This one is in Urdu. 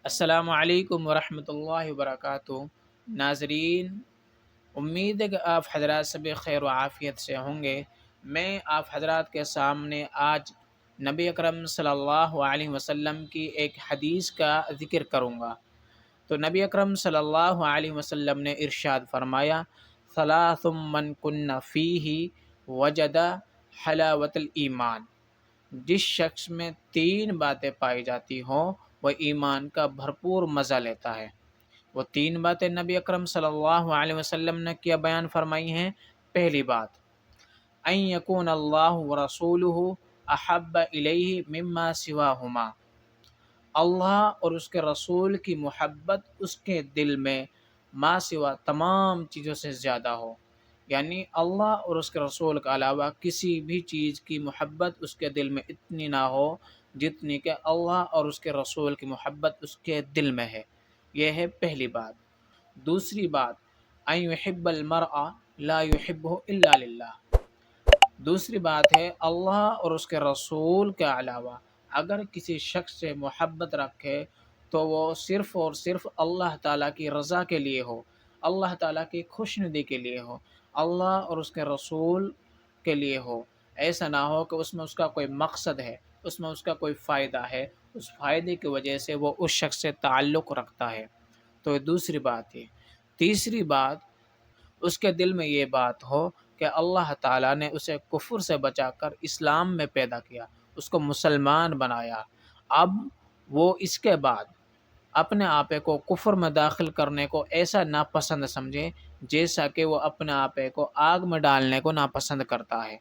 السلام علیکم ورحمۃ اللہ وبرکاتہ۔ ناظرین، امید ہے کہ آپ حضرات سب خیر و عافیت سے ہوں گے۔ میں آپ حضرات کے سامنے آج نبی اکرم صلی اللہ علیہ وسلم کی ایک حدیث کا ذکر کروں گا۔ تو نبی اکرم صلی اللہ علیہ وسلم نے ارشاد فرمایا، ثلاث من کن فیہ وجد حلاوت الایمان۔ جس شخص میں تین باتیں پائی جاتی ہوں وہ ایمان کا بھرپور مزہ لیتا ہے۔ وہ تین باتیں نبی اکرم صلی اللہ علیہ وسلم نے کیا بیان فرمائی ہیں۔ پہلی بات، ان یکون اللہ ورسولہ احب الیہ مما سواہما۔ اللہ اور اس کے رسول کی محبت اس کے دل میں ما سوا تمام چیزوں سے زیادہ ہو، یعنی اللہ اور اس کے رسول کے علاوہ کسی بھی چیز کی محبت اس کے دل میں اتنی نہ ہو جتنی کہ اللہ اور اس کے رسول کی محبت اس کے دل میں ہے۔ یہ ہے پہلی بات۔ دوسری بات، ان یحب المرء لا یحبہ الا للہ۔ دوسری بات ہے، اللہ اور اس کے رسول کے علاوہ اگر کسی شخص سے محبت رکھے تو وہ صرف اور صرف اللہ تعالیٰ کی رضا کے لیے ہو، اللہ تعالیٰ کی خوشنودی کے لیے ہو، اللہ اور اس کے رسول کے لیے ہو۔ ایسا نہ ہو کہ اس میں اس کا کوئی مقصد ہے، اس میں اس کا کوئی فائدہ ہے، اس فائدے کی وجہ سے وہ اس شخص سے تعلق رکھتا ہے۔ تو یہ دوسری بات ہے۔ تیسری بات، اس کے دل میں یہ بات ہو کہ اللہ تعالیٰ نے اسے کفر سے بچا کر اسلام میں پیدا کیا، اس کو مسلمان بنایا۔ اب وہ اس کے بعد اپنے آپے کو کفر میں داخل کرنے کو ایسا ناپسند سمجھے جیسا کہ وہ اپنے آپے کو آگ میں ڈالنے کو ناپسند کرتا ہے۔